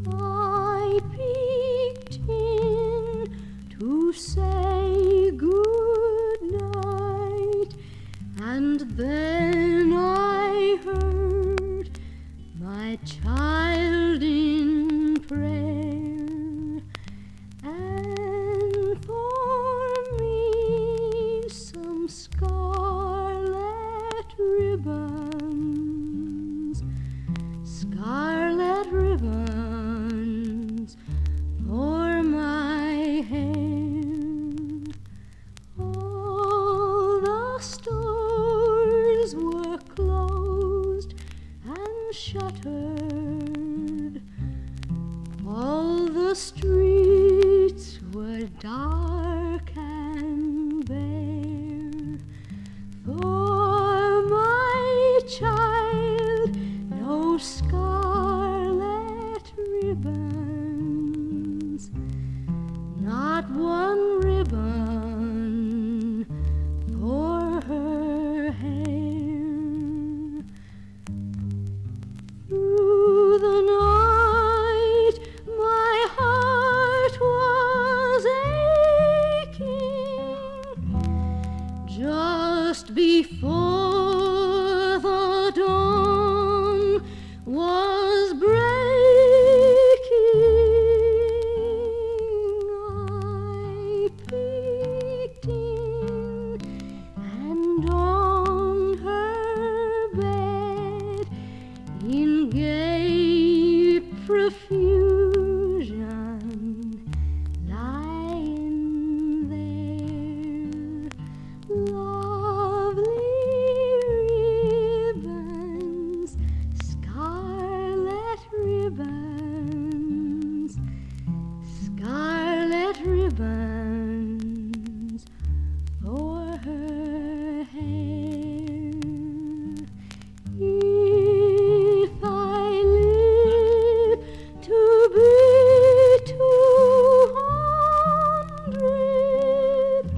I peeked in to say good night, and then I heard my child in prayer, and for me some scarlet ribbons, scarlet ribbons for my hair. All the stores were closed and shuttered, all the streets were dark and bare. For my child, no scarlet ribbons, not one ribbon for her hair. Through the night my heart was aching, just before the dawn was breaking. I peeked in, and on her bed in gay profusion lying there, lovely ribbons, scarlet ribbons, scarlet ribbons for her hair. If I live to be 200,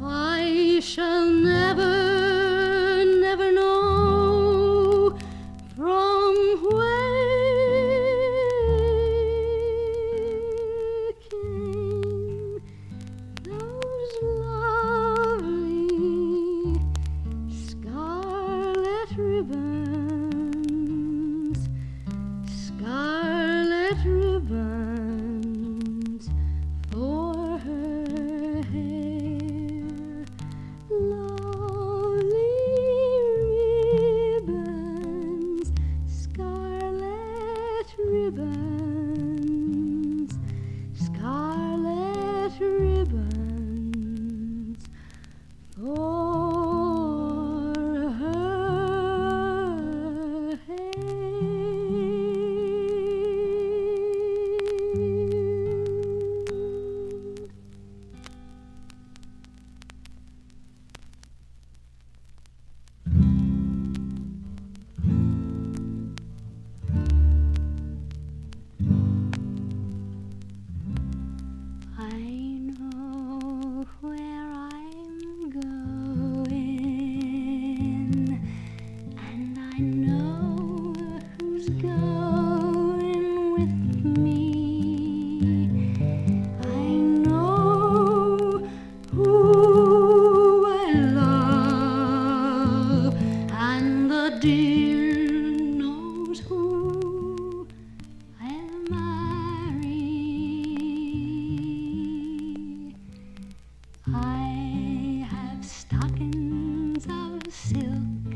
I shall never, never know from where came those lovely scarlet ribbons, scarlet ribbons for her hair. Lovely ribbons, scarlet ribbons, scarlet ribbons for her hair. I know where I'm going, and I know who's going with me. I know who I love, and the dear knows who I'll marry. I have stockings of silk,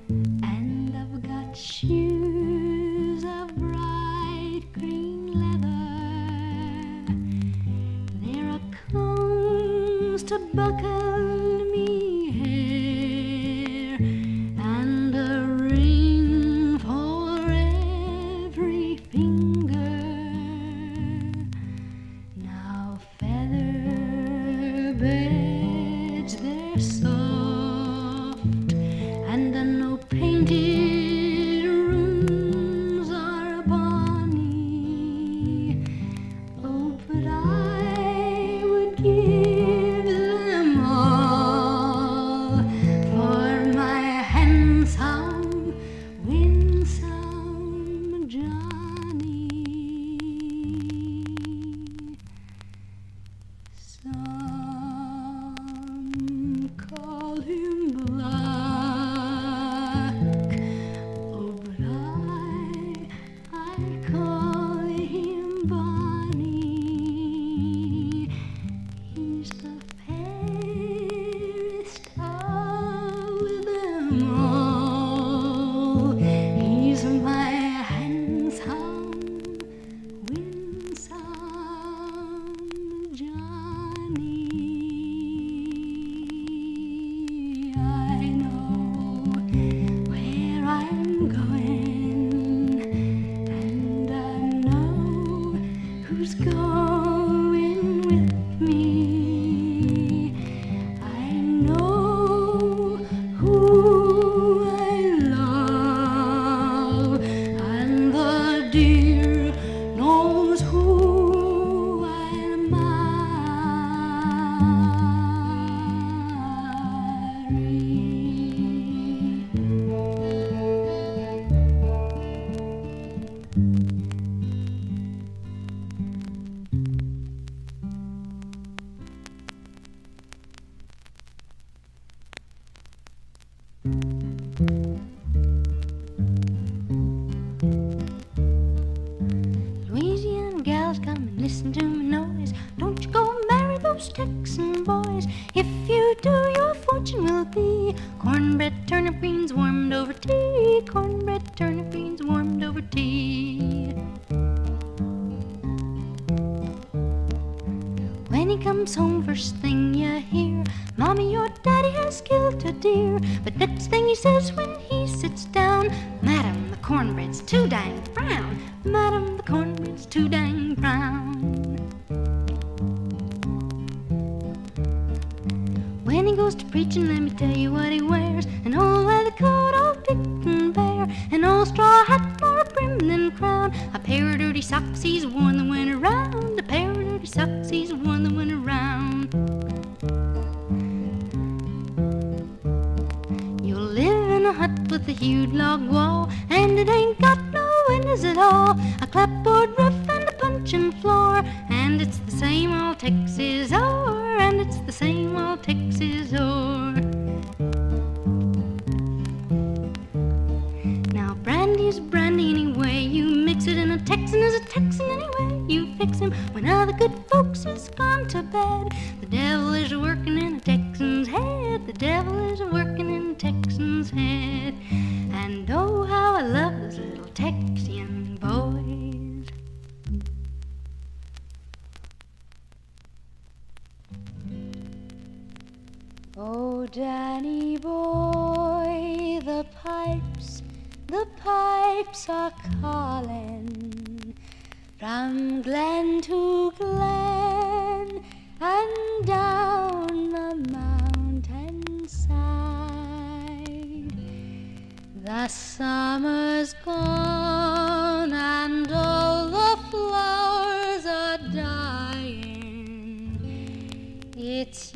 and I've got shoes of bright green leather. There are combs to buckle me hair, and a ring for every finger. Now feather beds, they're soft, and the no painted rooms are bonny. Oh, but I would give Some call him black, oh, but I call him Bonnie. He's the fairest of them all. He's my handsome, winsome Johnny. I know where I'm going, and I know who's going with me. I know who I love, and the dear knows who I'll marry. Louisiana gals, come and listen to my noise. Don't you go marry those Texan boys. If you do, your fortune will be cornbread, turnip greens, warmed over tea. Cornbread, turnip greens, warmed over tea. When he comes home, first thing you hear, Mommy, your daddy has killed a deer. But next thing he says when he sits down, Madam, the cornbread's too dang brown. Madam, the cornbread's too dang brown. When he goes to preaching, let me tell you what he wears: an old leather coat, all picked and bare, an old straw hat, more brim than crown, a pair of dirty socks he's worn the winter round, a pair of dirty socks he's worn the winter round. You'll live in a hut with a huge log wall, and it ain't got no windows at all, a clapboard roof and a puncheon floor, and it's the same old Texas ore, and it's the same old Texas ore. Now brandy's brandy anyway you mix it, and a Texan is a Texan anyway you fix him. When other good folks is gone to bed, the devil is working in a Texan's head. The devil is working in a Texan's head. And oh, how I love those little Texan boys. Oh, Danny boy, the pipes are calling from glen to glen and down the mountainside. The summer's gone and all the flowers are dying. It's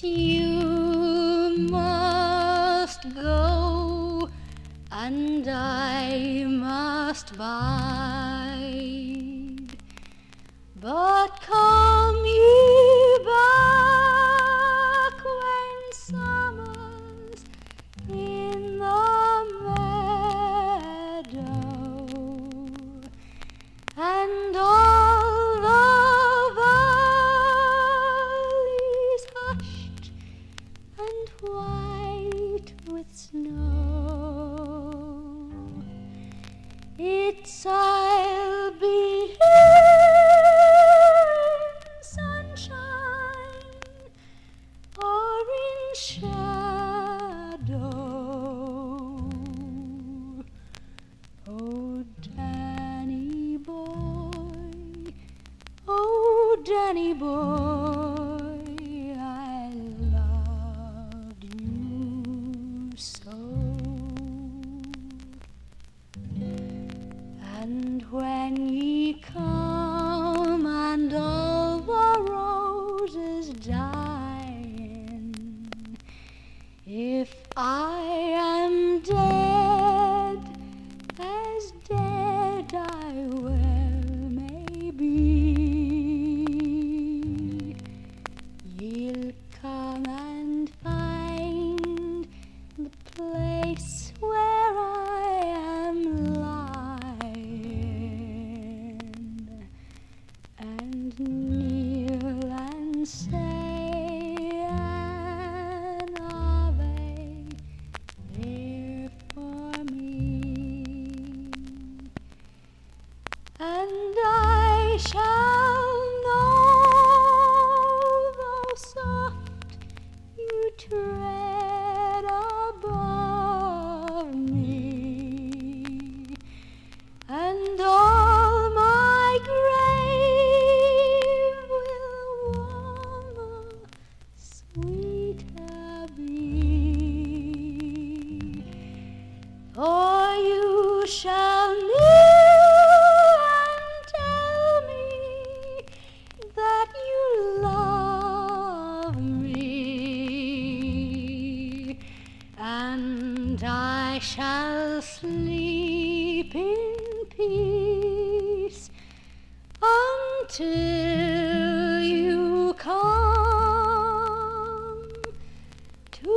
you must go, and I must bide. But come ye back when summer's in the meadow, and all the valleys hushed and white with snow. It's I'll be here in sunshine or in shadow. Oh, Danny boy, oh, Danny boy, I loved you so. And when ye come and all the roses dying, if I am dead, as dead I well may be, say an ave there for me, and I shall know, though soft you tread above me, and all my grave will warmer, sweeter be. For you shall kneel and tell me that you love me, and I shall sleep in peace until you come to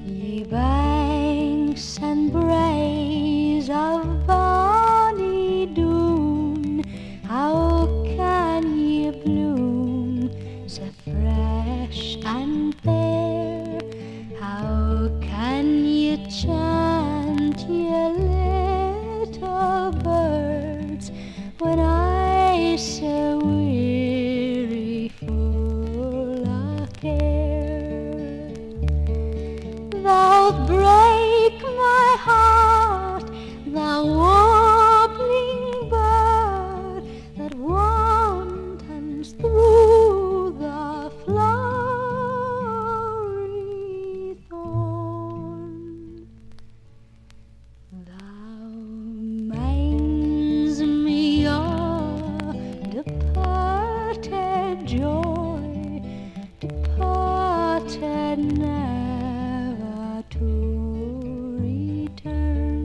ye banks and braes of bonny Doon, how can ye bloom so fresh and fair? How can ye chant, ye little birds, when I so weary, full of care? Thou'lt break my heart, thou warbling bird that wantons through the flowery thorn. Thou minds me of departed joy, departed never to return.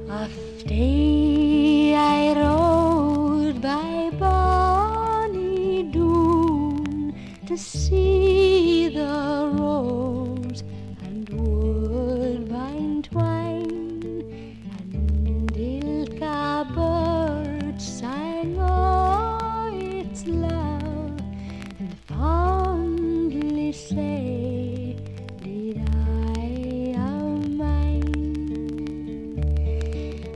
Oft day I rode by bonny Doon to see the rose and woodbine twine, and ilka bird sang o' its love, and fondly say did I of mine.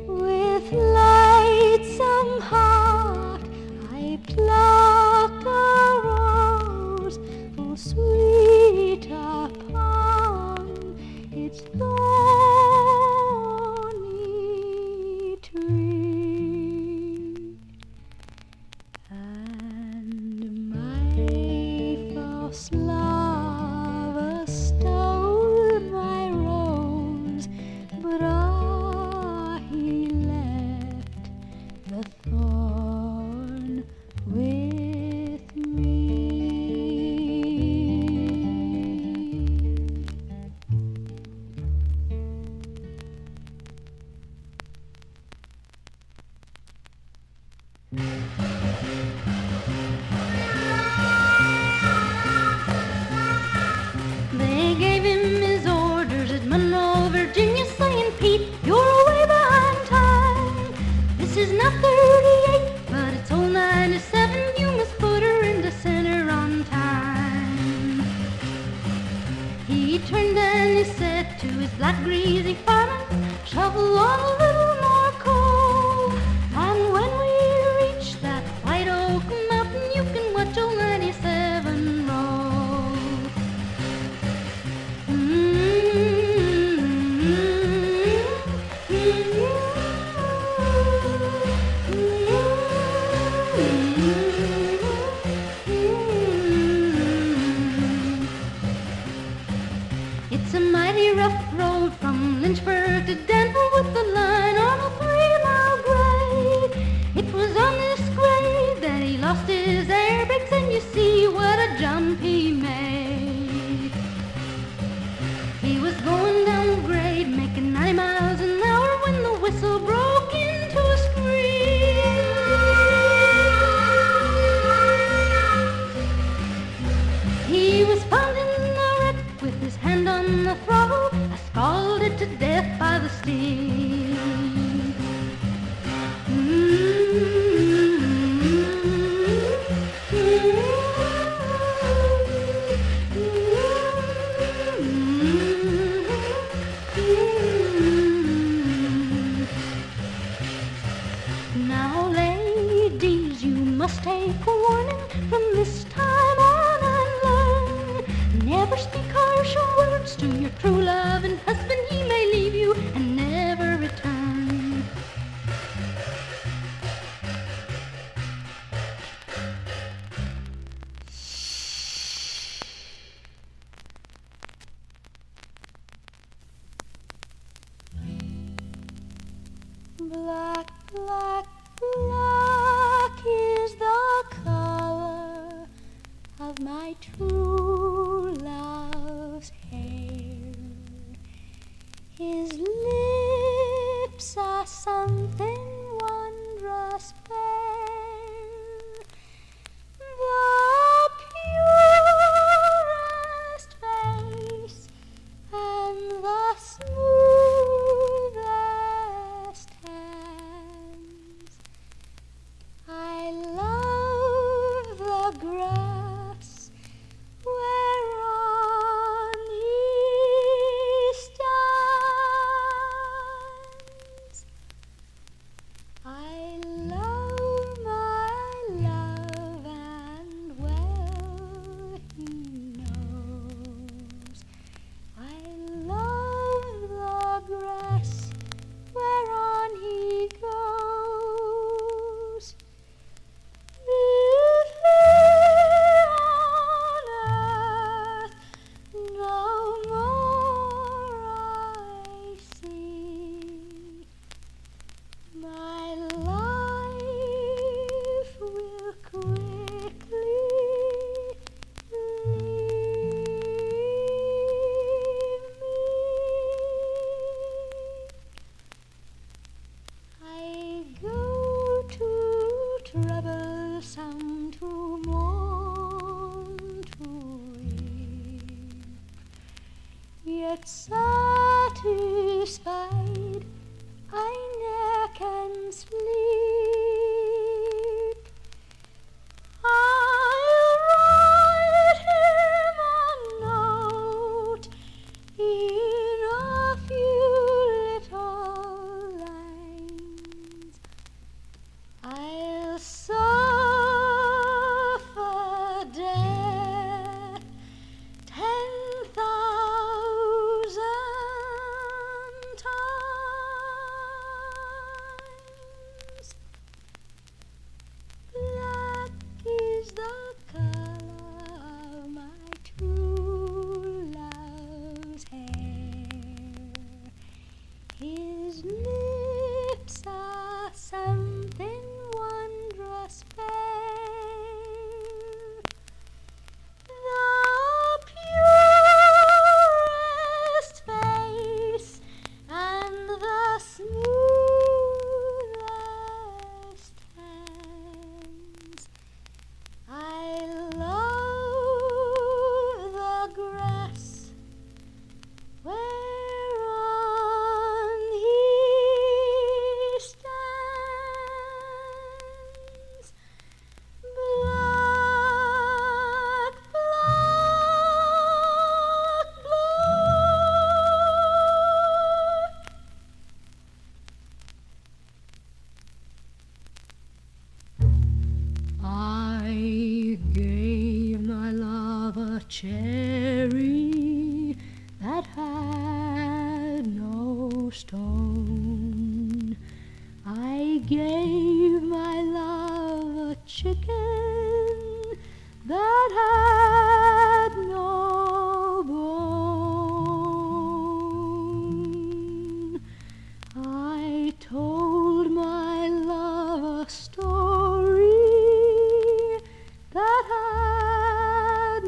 With lightsome heart I pluck a rose full sweet upon its thorny tree, and my false lover stole my rose, but he left the thorn with me. jump he made. He was going down grade, making 90 miles an hour when the whistle broke into a scream. He was found in the wreck with his hand on the throttle, scalded to death by the steam. Now, ladies, you must take a warning from this time on and learn. Never speak harsh words to your true loving husband. He may leave you and never return. Black, black, black is the color of my true love's hair. His lips are something wondrous fair. The purest face and the smoothest hands. I love the grass whereon he stands. I love my love, and well he knows. I love the grass whereon he goes. If here on earth no more I see, my life will quickly leave me. I go to troublesome to mourn, to weep, yet satisfied I ne'er can sleep. I'll write him a note in a few little lines. I'll suffer death 10,000 times. Black is the color of my true love's hair. His lips are something wondrous fair. The purest face and the smoothest hands. I love the grass whereon he stands. Black, black, black. I gave my love a cherry that had no stone. I gave my love a chicken that had no bone. I told my love a story that had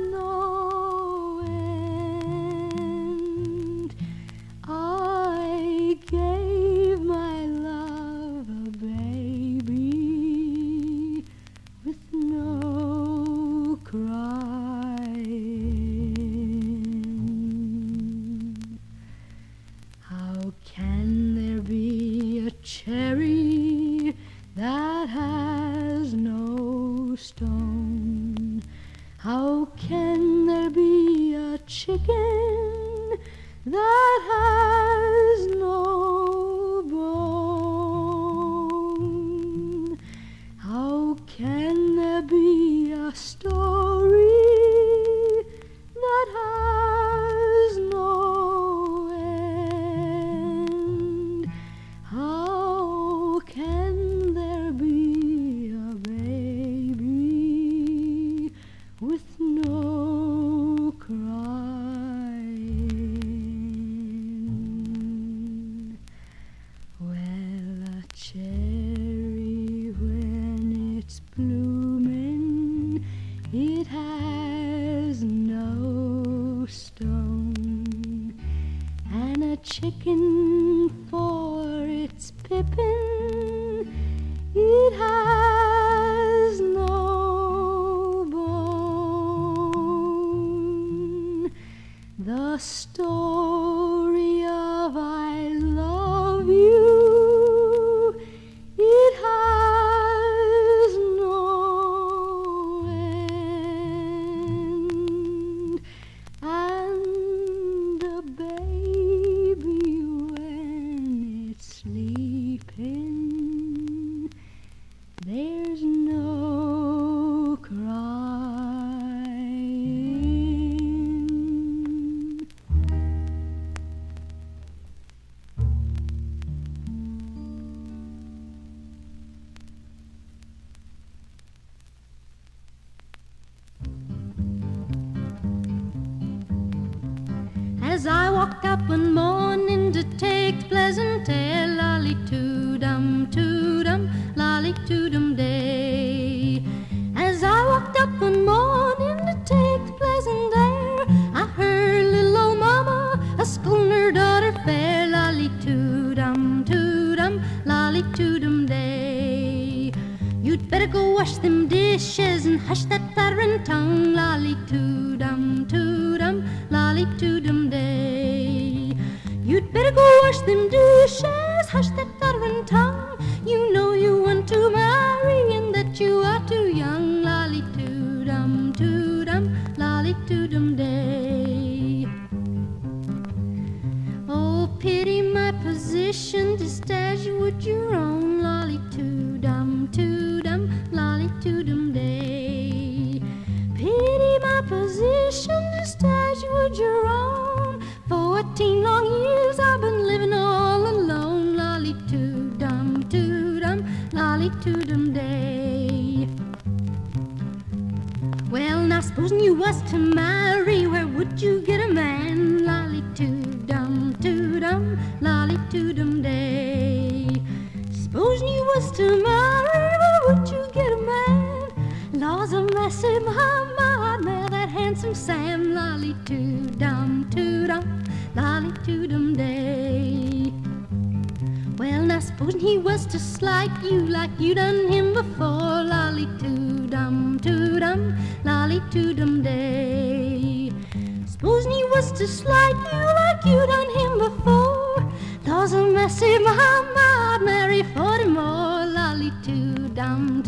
How can there be a chicken that has no bone? How can there be a story that has no end? How can there be a baby with no crying? Well, a cherry when it's blooming, it has no stone, and a chicken for its pippin', it has no bone. The story of I love you, it has no end. And the baby when it's sleeping, there's no crying. As I walked up one morning to take pleasant air, lolly Too Dum, lolly Too Dum day. As I walked up one morning to take pleasant air, I heard little old mama a-scolding her daughter fair, lolly Too Dum, lolly Too Dum day. You'd better go wash them dishes and hush that clattering tongue, lolly Too Dum, lolly Too Dum day. You'd better go wash them dishes, hush that clattering tongue. You know you want to marry and that you are too young, lolly Too Dum, lolly Too Dum day. Oh, pity my position, just as you would your own, lolly Too Dum, lolly Too Dum day. Pity my position, just as you would your own. 14 long years I've been living all alone, lolly Too Dum, lolly Too Dum day. Well, now supposing you was to marry, where would you get a man, lolly Too Dum, lolly Too Dum day. Supposing you was to marry, where would you get a man? Laws of mercy, my, now that handsome Sam, lolly Too Dum, lolly Too Dum day. Well, now supposing he was to slight you like you done him before, lolly Too Dum, lolly Too Dum day. Supposing he was to slight you like you done him before, laws of mercy, my, marry 40 more, lolly Too Dum,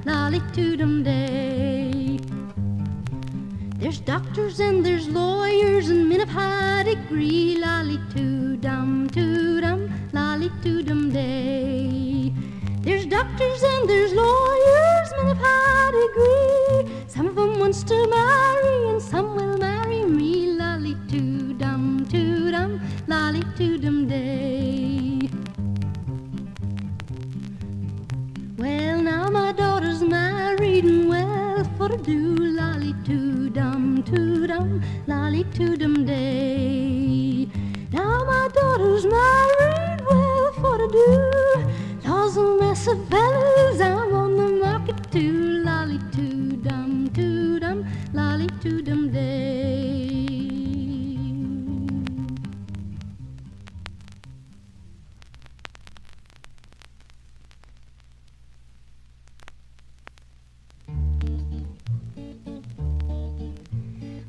lolly Too Dum day. There's doctors and there's lawyers and men of high degree, lolly Too Dum, lolly Too Dum day. There's doctors and there's lawyers, men of high degree. Some of them wants to marry and some will marry me, lolly Too Dum, lolly Too Dum day. Well, now my daughter's married and well for to do, lolly Too Dum, lolly Too Dum day. Now my daughter's married, well for to do. Laws a mess of fellas, I'm on the market too, lolly Too Dum, lolly Too Dum day.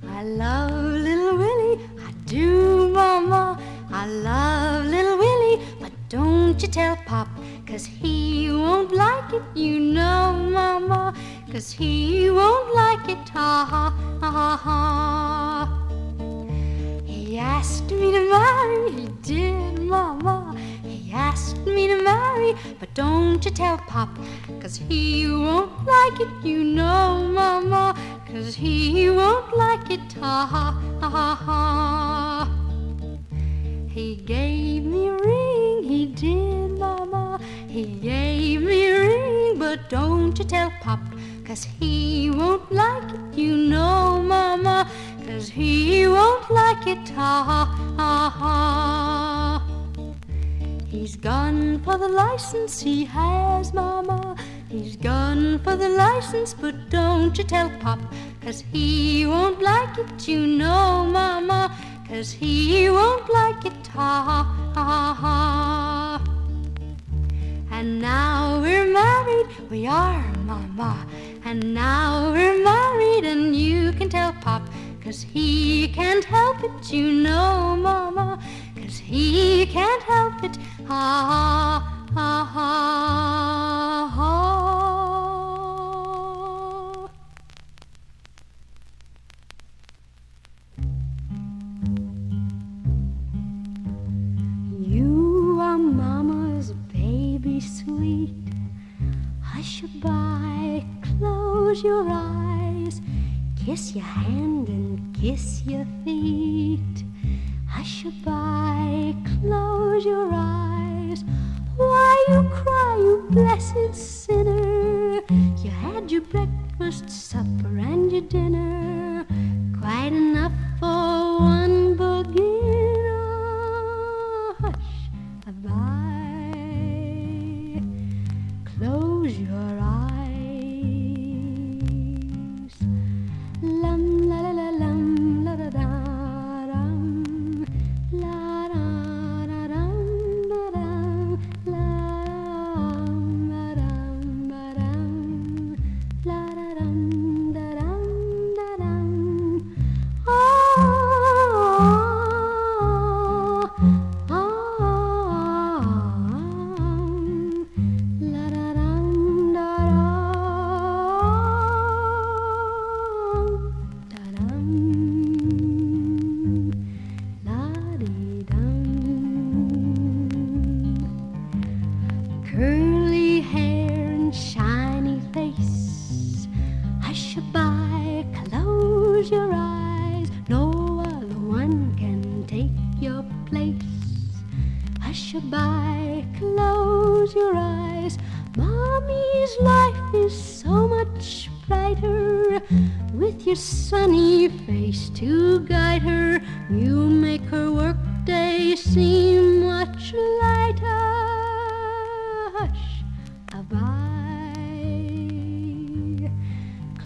I love little Willie, I do, Mama. I love little Willie, but don't you tell Pop, 'cause he won't like it, you know, Mama, 'cause he won't like it. ha. He asked me to marry, he did, Mama. He asked me to marry, but don't you tell Pop, 'cause he won't like it, you know, Mama, 'cause he won't like it, ha. He gave me a ring, he did, Mama. He gave me a ring, but don't you tell Pop, 'cause he won't like it, you know, Mama, 'cause he won't like it, ha. He's gone for the license, he has, Mama. He's gone for the license, but don't you tell Pop, 'cause he won't like it, you know, Mama, 'cause he won't like it, ha. And now we're married, we are, Mama. And now we're married, and you can tell Pop, 'cause he can't help it, you know, Mama, 'cause he can't help it, ha. You are Mama's baby sweet. Hush-a-bye, close your eyes, kiss your hand and kiss your feet. Hush-a-bye, close your eyes. Why you cry, you blessed sinner? You had your breakfast, supper, and your dinner, quite enough for one beginner. Hush-a-bye, close your eyes. Lum la la la lum la da da dum la da da dum da dum la dum ba dum la da dum da dum da dum. Oh, oh, oh, la da dum da dum la dee dum. Curly hair and shiny face. Hush-a-bye, close your eyes. No other one can take your place. Hush-a-bye, close your eyes. Mommy's life is so much brighter with your sunny face to guide her. You make her workday seem much lighter. Hush-a-bye,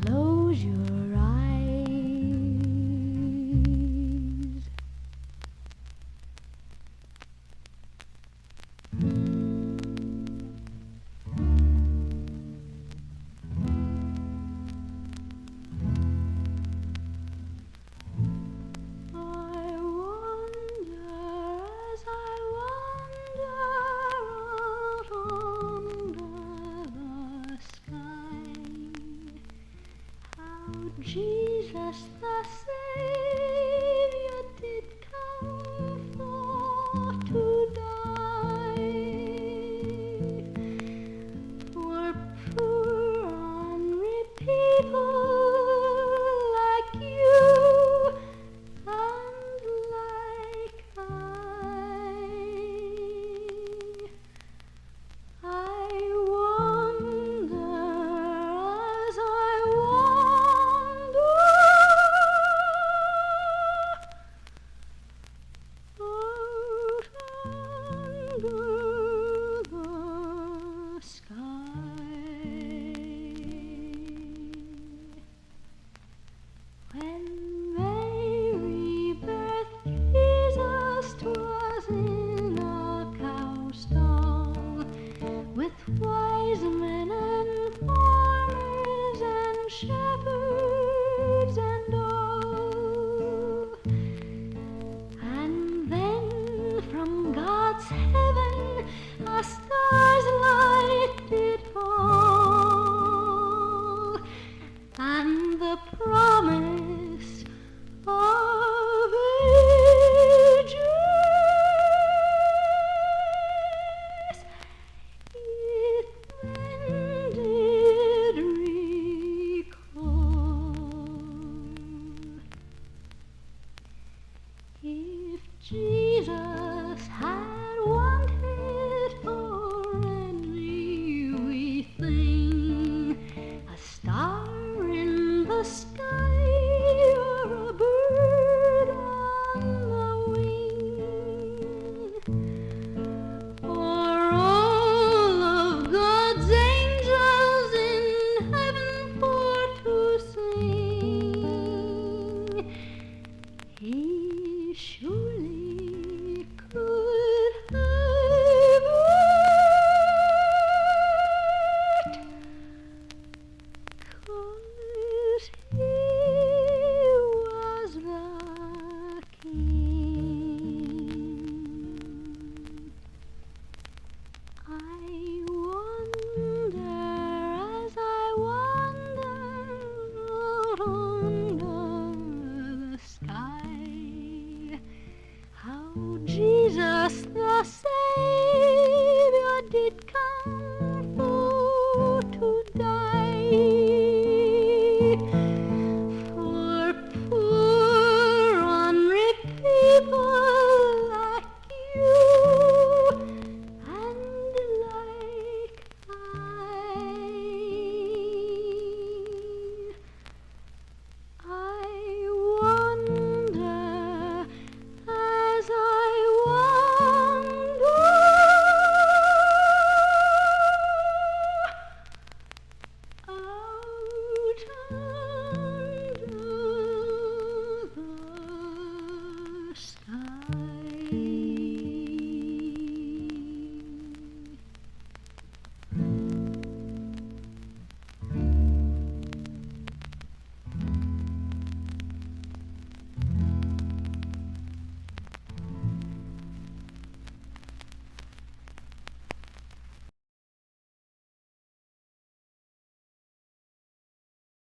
close your eyes. Jesus the Savior did come for to die for poor unread people like you and like I wonder as I wander out under the sky. When Mary birthed Jesus, 'twas in a cow stall, with wise men and farmers and shepherds and all. And then from God's heaven a star's light did fall, and the a promise. Oh,